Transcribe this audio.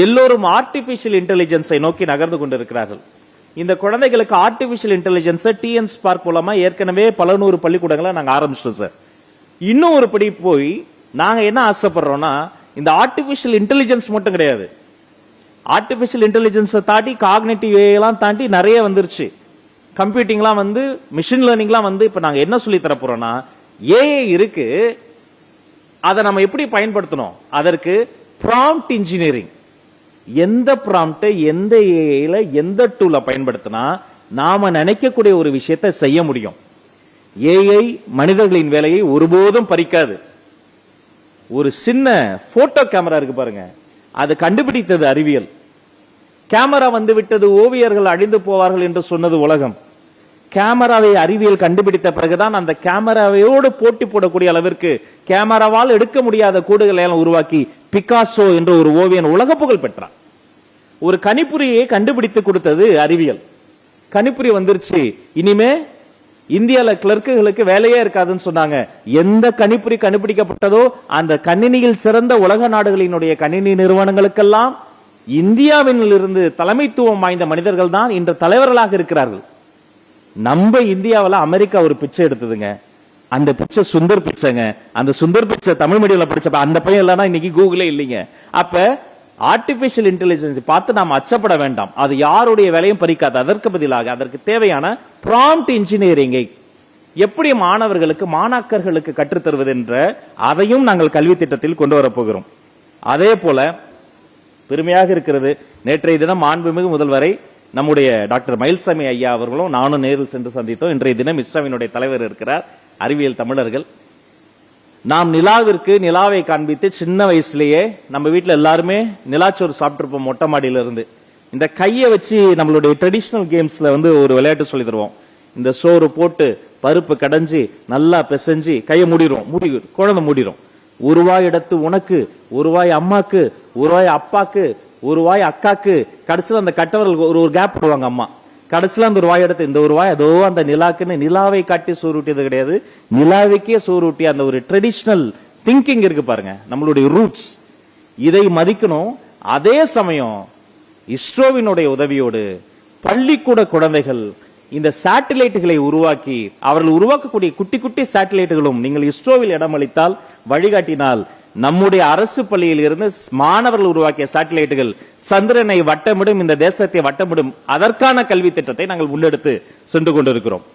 எல்லோரும் ஆர்டிபிஷியல் இன்டெலிஜென்ஸை நோக்கி நகர்ந்து கொண்டிருக்கிறார்கள். இந்த குழந்தைகளுக்கு ஆர்டிபிஷியல் இன்டெலிஜென்ஸ் டிஎன் ஸ்பார்க் மூலமா ஏற்கனவே பல நூறு பள்ளிக்கூடங்களை நாங்க ஆரம்பிச்சிட்டோம் சார். இன்னும் ஒரு படி போய் நாங்க என்ன ஆசைப்படுறோம்னா, இந்த ஆர்டிபிஷியல் இன்டெலிஜென்ஸ் மட்டும் கிடையாது, ஆர்டிபிஷியல் இன்டெலிஜென்ஸ் தாண்டி காக்னிட்டிவ் எல்லாம் தாண்டி நிறைய வந்துருச்சு. கம்ப்யூட்டிங்லாம் வந்து, மிஷின் லேர்னிங்லாம் வந்து, இப்ப நாங்க என்ன சொல்லி தர போறோம்னா, ஏஐ இருக்கு, அதை நம்ம எப்படி பயன்படுத்தணும், அதற்கு ப்ராம்ப்ட் இன்ஜினியரிங், எந்த ப்ராம்ப்ட் எந்த ஏஐல எந்த டூலை பயன்படுத்தினா நாம நினைக்கக்கூடிய ஒரு விஷயத்தை செய்ய முடியும். ஏஐ மனிதர்களின் வேலையை ஒருபோதும் பறிக்காது. ஒரு சின்ன போட்டோ கேமரா இருக்கு பாருங்க, அது கண்டுபிடித்தது அறிவியல். கேமரா வந்து விட்டது, ஓவியர்கள் அழிந்து போவார்கள் என்று சொன்னது உலகம். கேமராவை அறிவியல் கண்டுபிடித்த பிறகுதான் அந்த கேமராவையோடு போட்டி போடக்கூடிய அளவிற்கு கேமராவால் எடுக்க முடியாத கூடுகளை எல்லாம் உருவாக்கி பிகாசோ என்ற ஒரு ஓவியன் உலக புகழ் பெற்றான். ஒரு கணிப்பொறியை கண்டுபிடித்து கொடுத்தது அறிவியல். கணிப்பொறி வந்துருச்சு, இனிமே இந்தியால கிளர்க்குகளுக்கு வேலையே இருக்காதுன்னு சொன்னாங்க. எந்த கணிப்பொறி கண்டுபிடிக்கப்பட்டதோ அந்த கணினியில் சிறந்த உலக நாடுகளினுடைய கணினி நிறுவனங்களுக்கெல்லாம் இந்தியாவில் இருந்து தலைமைத்துவம் வாய்ந்த மனிதர்கள் தான் இன்று தலைவர்களாக இருக்கிறார்கள். நம்ம இந்தியாவில் அமெரிக்கா ஒரு பிச்சை எடுத்ததுங்க, அந்த பிச்சை சுந்தர் பிச்சைங்க. அந்த சுந்தர் பிச்சை தமிழ் மீடியம்ல படிச்சப்ப அந்த பையன் இல்லைன்னா இன்னைக்கு கூகுளே இல்லைங்க. அப்ப ஆர்டிபிஷியல் இன்டெலிஜென்ஸ் பார்த்து நாம் அச்சப்பட வேண்டாம், அது யாருடைய வேலையும் பறிக்காது. அதற்கு பதிலாக அதற்கு தேவையான ப்ராம்ப்ட் இன்ஜினியரிங்கை எப்படி மாணவர்களுக்கு மாணாக்கர்களுக்கு கற்றுத்தருவது என்ற அதையும் நாங்கள் கல்வி திட்டத்தில் கொண்டு வரப்போகிறோம். அதே போல பெருமையாக இருக்கிறது, நேற்றைய தினம் மாண்புமிகு முதல்வரை நம்முடைய டாக்டர் மயில்சாமி ஐயா அவர்களும் நானும் நேரில் சென்று சந்தித்தோம். இன்றைய தினம் இஸ்ராவினுடைய தலைவர் இருக்கிறார், அறிவியல் தமிழர்கள். நாம் நிலாவிற்கு நிலாவை காண்பித்து சின்ன வயசுலயே நம்ம வீட்டுல எல்லாருமே நிலாச்சோறு சாப்பிட்டுருப்போம் மொட்டை மாடியில இருந்து. இந்த கையை வச்சு நம்மளுடைய ட்ரெடிஷனல் கேம்ஸ்ல வந்து ஒரு விளையாட்டு சொல்லி தருவோம். இந்த சோறு போட்டு பருப்பு கடைஞ்சி நல்லா பிசைஞ்சு கையை மூடிடும், குழந்தை மூடிடும். ஒரு வாய் எடுத்து உனக்கு, ஒரு வாய் அம்மாக்கு, ஒரு வாய் அப்பாக்கு, ஒரு வாய் அக்காக்கு, கடைசியில் அந்த கட்டவர்கள் ஒரு கேப் போடுவாங்க அம்மா. கடைசியில் அந்த ஒரு வாய் எடுத்து இந்த ஒரு வாய் அதோ அந்த நிலாக்குன்னு நிலாவை காட்டி சோறு ஊட்டியது கிடையாது, நிலாவைக்கே சோறு ஊட்டிய அந்த ஒரு ட்ரெடிஷனல் திங்கிங் இருக்கு பாருங்க, நம்மளுடைய ரூட்ஸ். இதை மதிக்கணும். அதே சமயம் இஸ்ரோவினுடைய உதவியோடு பள்ளிக்கூட குழந்தைகள் இந்த சேட்டலைட்டுகளை உருவாக்கி, அவர்கள் உருவாக்கக்கூடிய குட்டி குட்டி சேட்டலைட்டுகளும் நீங்கள் இஸ்ரோவில் இடமளித்தால் வழிகாட்டினால் நம்முடைய அரசு பள்ளியில் இருந்து மாணவர்கள் உருவாக்கிய சேட்டலைட்டுகள் சந்திரனை வட்டமிடும், இந்த தேசத்தை வட்டமிடும். அதற்கான கல்வி திட்டத்தை நாங்கள் முன்னெடுத்து சென்று கொண்டிருக்கிறோம்.